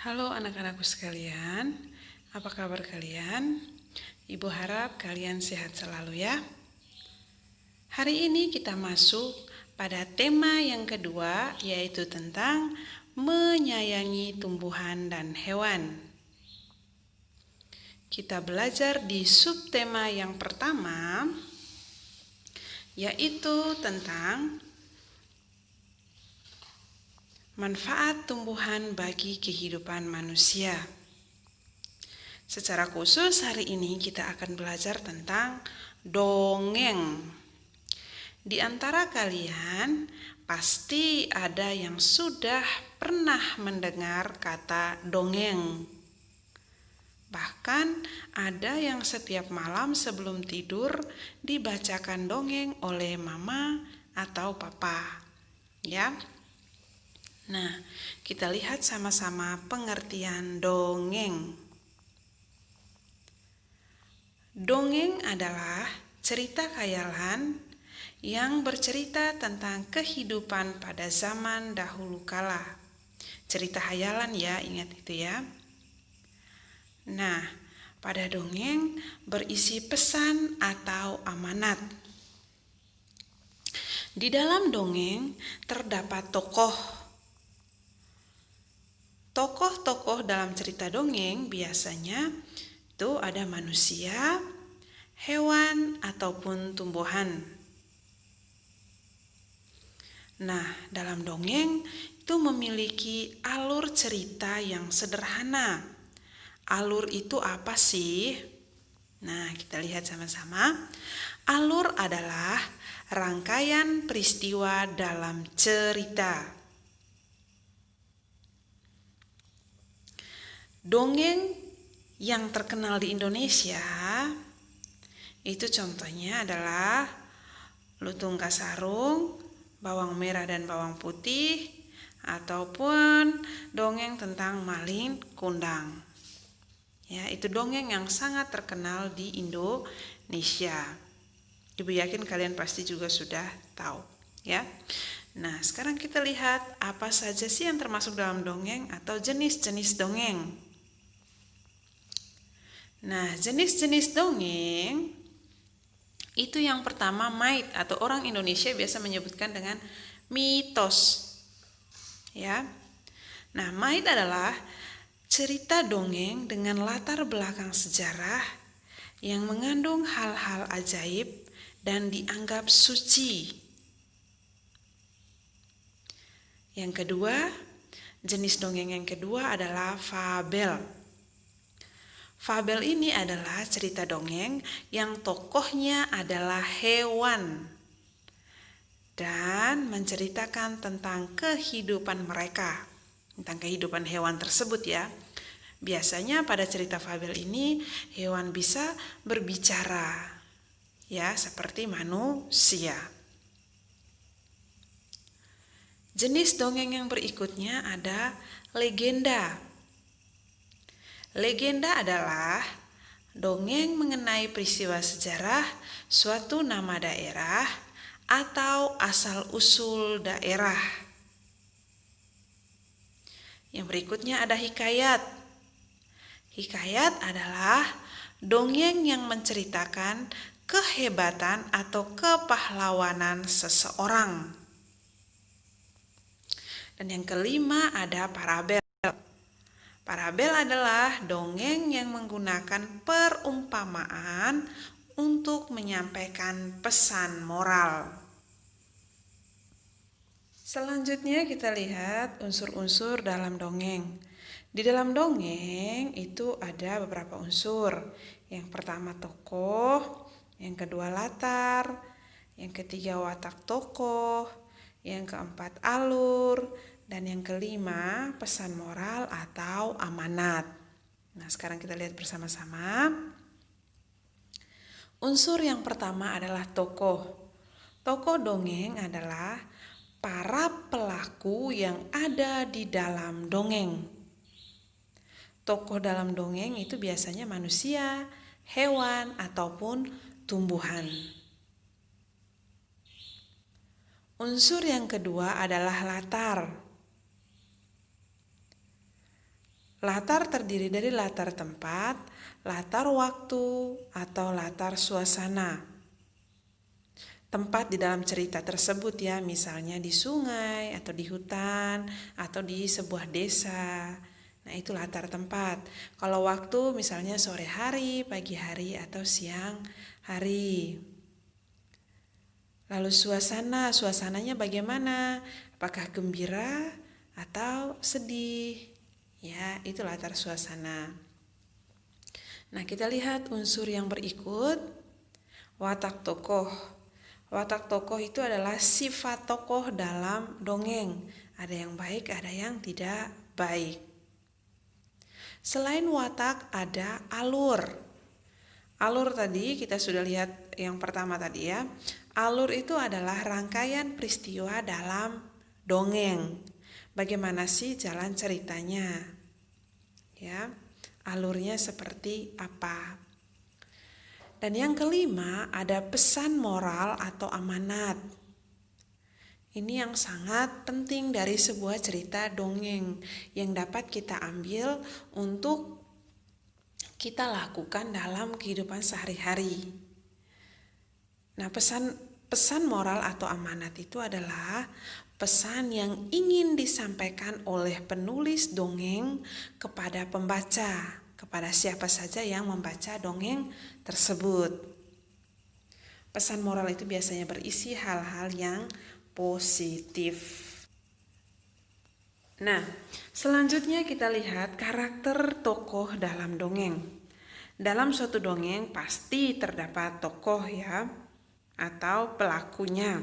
Halo anak-anakku sekalian, apa kabar kalian? Ibu harap kalian sehat selalu ya. Hari ini kita masuk pada tema yang kedua, yaitu tentang menyayangi tumbuhan dan hewan. Kita belajar di subtema yang pertama, yaitu tentang manfaat tumbuhan bagi kehidupan manusia. Secara khusus hari ini kita akan belajar tentang dongeng. Di antara kalian pasti ada yang sudah pernah mendengar kata dongeng. Bahkan ada yang setiap malam sebelum tidur dibacakan dongeng oleh mama atau papa. Ya. Nah, kita lihat sama-sama pengertian dongeng. Dongeng adalah cerita khayalan yang bercerita tentang kehidupan pada zaman dahulu kala. Cerita khayalan ya, ingat itu ya. Nah, pada dongeng berisi pesan atau amanat. Di dalam dongeng terdapat tokoh. Tokoh-tokoh dalam cerita dongeng biasanya itu ada manusia, hewan, ataupun tumbuhan. Nah, dalam dongeng itu memiliki alur cerita yang sederhana. Alur itu apa sih? Nah, kita lihat sama-sama. Alur adalah rangkaian peristiwa dalam cerita. Dongeng yang terkenal di Indonesia itu contohnya adalah Lutung Kasarung, Bawang Merah dan Bawang Putih, ataupun dongeng tentang Malin Kundang. Ya, itu dongeng yang sangat terkenal di Indonesia. Ibu yakin kalian pasti juga sudah tahu, ya. Nah, sekarang kita lihat apa saja sih yang termasuk dalam dongeng atau jenis-jenis dongeng. Nah, jenis-jenis dongeng itu yang pertama myth atau orang Indonesia biasa menyebutkan dengan mitos. Ya. Nah, myth adalah cerita dongeng dengan latar belakang sejarah yang mengandung hal-hal ajaib dan dianggap suci. Yang kedua, jenis dongeng yang kedua adalah fabel. Fabel ini adalah cerita dongeng yang tokohnya adalah hewan dan menceritakan tentang kehidupan mereka, tentang kehidupan hewan tersebut ya. Biasanya pada cerita fabel ini hewan bisa berbicara, ya seperti manusia. Jenis dongeng yang berikutnya ada legenda. Legenda adalah dongeng mengenai peristiwa sejarah, suatu nama daerah, atau asal-usul daerah. Yang berikutnya ada hikayat. Hikayat adalah dongeng yang menceritakan kehebatan atau kepahlawanan seseorang. Dan yang kelima ada parabel. Parabel adalah dongeng yang menggunakan perumpamaan untuk menyampaikan pesan moral. Selanjutnya kita lihat unsur-unsur dalam dongeng. Di dalam dongeng itu ada beberapa unsur. Yang pertama tokoh, yang kedua latar, yang ketiga watak tokoh, yang keempat alur, dan yang kelima, pesan moral atau amanat. Nah, sekarang kita lihat bersama-sama. Unsur yang pertama adalah tokoh. Tokoh dongeng adalah para pelaku yang ada di dalam dongeng. Tokoh dalam dongeng itu biasanya manusia, hewan, ataupun tumbuhan. Unsur yang kedua adalah latar. Latar terdiri dari latar tempat, latar waktu, atau latar suasana. Tempat di dalam cerita tersebut ya, misalnya di sungai, atau di hutan, atau di sebuah desa. Nah, itu latar tempat. Kalau waktu misalnya sore hari, pagi hari, atau siang hari. Lalu suasananya bagaimana? Apakah gembira atau sedih? Ya, itu latar suasana. Nah, kita lihat unsur yang berikut. Watak tokoh. Watak tokoh itu adalah sifat tokoh dalam dongeng. Ada yang baik, ada yang tidak baik. Selain watak, ada alur. Alur tadi kita sudah lihat yang pertama tadi ya. Alur itu adalah rangkaian peristiwa dalam dongeng. Bagaimana sih jalan ceritanya? Ya, alurnya seperti apa? Dan yang kelima ada pesan moral atau amanat. Ini yang sangat penting dari sebuah cerita dongeng yang dapat kita ambil untuk kita lakukan dalam kehidupan sehari-hari. Nah, pesan moral atau amanat itu adalah pesan yang ingin disampaikan oleh penulis dongeng kepada pembaca, kepada siapa saja yang membaca dongeng tersebut. Pesan moral itu biasanya berisi hal-hal yang positif. Nah, selanjutnya kita lihat karakter tokoh dalam dongeng. Dalam suatu dongeng pasti terdapat tokoh ya, atau pelakunya.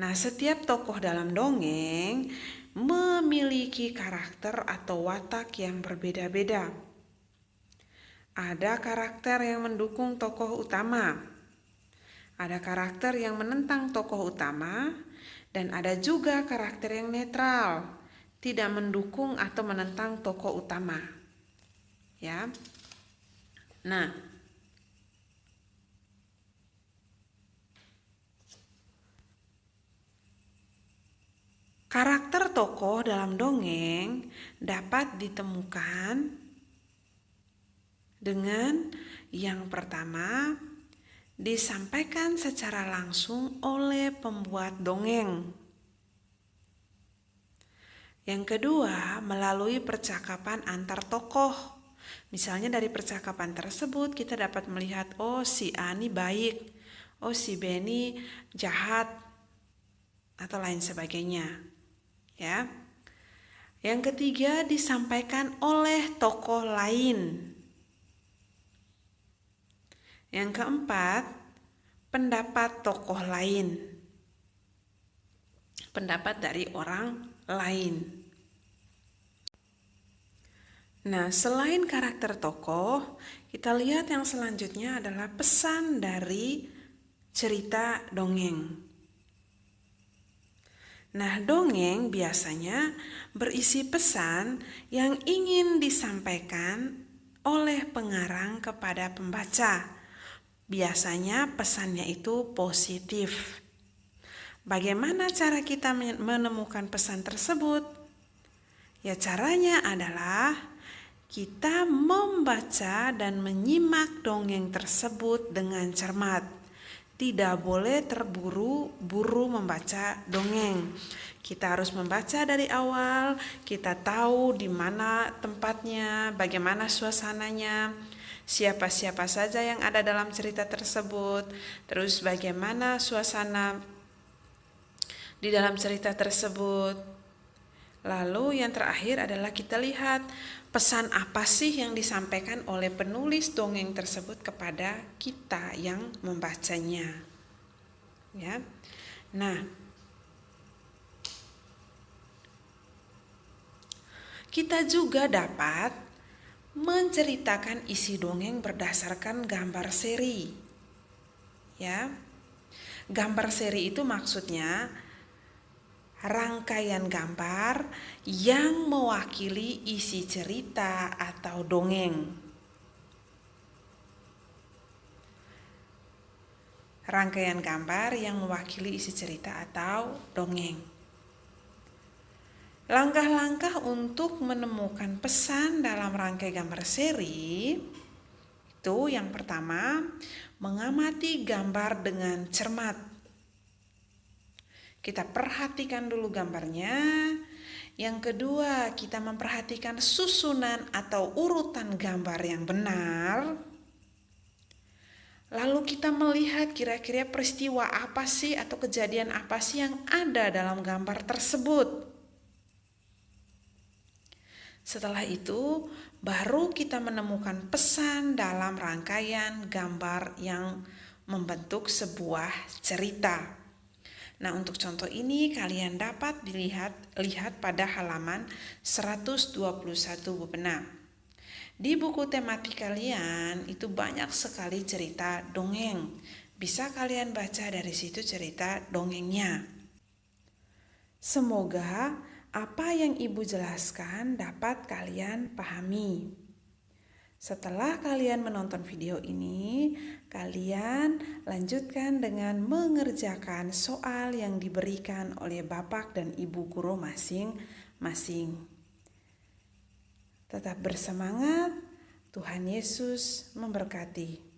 Nah, setiap tokoh dalam dongeng memiliki karakter atau watak yang berbeda-beda. Ada karakter yang mendukung tokoh utama, ada karakter yang menentang tokoh utama, dan ada juga karakter yang netral, tidak mendukung atau menentang tokoh utama. Ya. Nah, karakter tokoh dalam dongeng dapat ditemukan dengan yang pertama, disampaikan secara langsung oleh pembuat dongeng. Yang kedua, melalui percakapan antar tokoh. Misalnya dari percakapan tersebut kita dapat melihat, oh si A ini baik, oh si B ini jahat, atau lain sebagainya. Ya. Yang ketiga, disampaikan oleh tokoh lain. Yang keempat, pendapat tokoh lain. Pendapat dari orang lain. Nah, selain karakter tokoh, kita lihat yang selanjutnya adalah pesan dari cerita dongeng. Nah, dongeng biasanya berisi pesan yang ingin disampaikan oleh pengarang kepada pembaca. Biasanya pesannya itu positif. Bagaimana cara kita menemukan pesan tersebut? Ya, caranya adalah kita membaca dan menyimak dongeng tersebut dengan cermat. Tidak boleh terburu-buru membaca dongeng. Kita harus membaca dari awal, kita tahu di mana tempatnya, bagaimana suasananya, siapa-siapa saja yang ada dalam cerita tersebut, terus bagaimana suasana di dalam cerita tersebut. Lalu yang terakhir adalah kita lihat pesan apa sih yang disampaikan oleh penulis dongeng tersebut kepada kita yang membacanya. Ya. Nah, kita juga dapat menceritakan isi dongeng berdasarkan gambar seri. Ya. Gambar seri itu maksudnya rangkaian gambar yang mewakili isi cerita atau dongeng. Rangkaian gambar yang mewakili isi cerita atau dongeng. Langkah-langkah untuk menemukan pesan dalam rangkai gambar seri itu yang pertama, mengamati gambar dengan cermat. Kita perhatikan dulu gambarnya. Yang kedua, kita memperhatikan susunan atau urutan gambar yang benar. Lalu kita melihat kira-kira peristiwa apa sih atau kejadian apa sih yang ada dalam gambar tersebut. Setelah itu, baru kita menemukan pesan dalam rangkaian gambar yang membentuk sebuah cerita. Nah, untuk contoh ini kalian dapat lihat pada halaman 121 Bupena. Di buku tematik kalian itu banyak sekali cerita dongeng. Bisa kalian baca dari situ cerita dongengnya. Semoga apa yang Ibu jelaskan dapat kalian pahami. Setelah kalian menonton video ini, kalian lanjutkan dengan mengerjakan soal yang diberikan oleh Bapak dan Ibu guru masing-masing. Tetap bersemangat, Tuhan Yesus memberkati.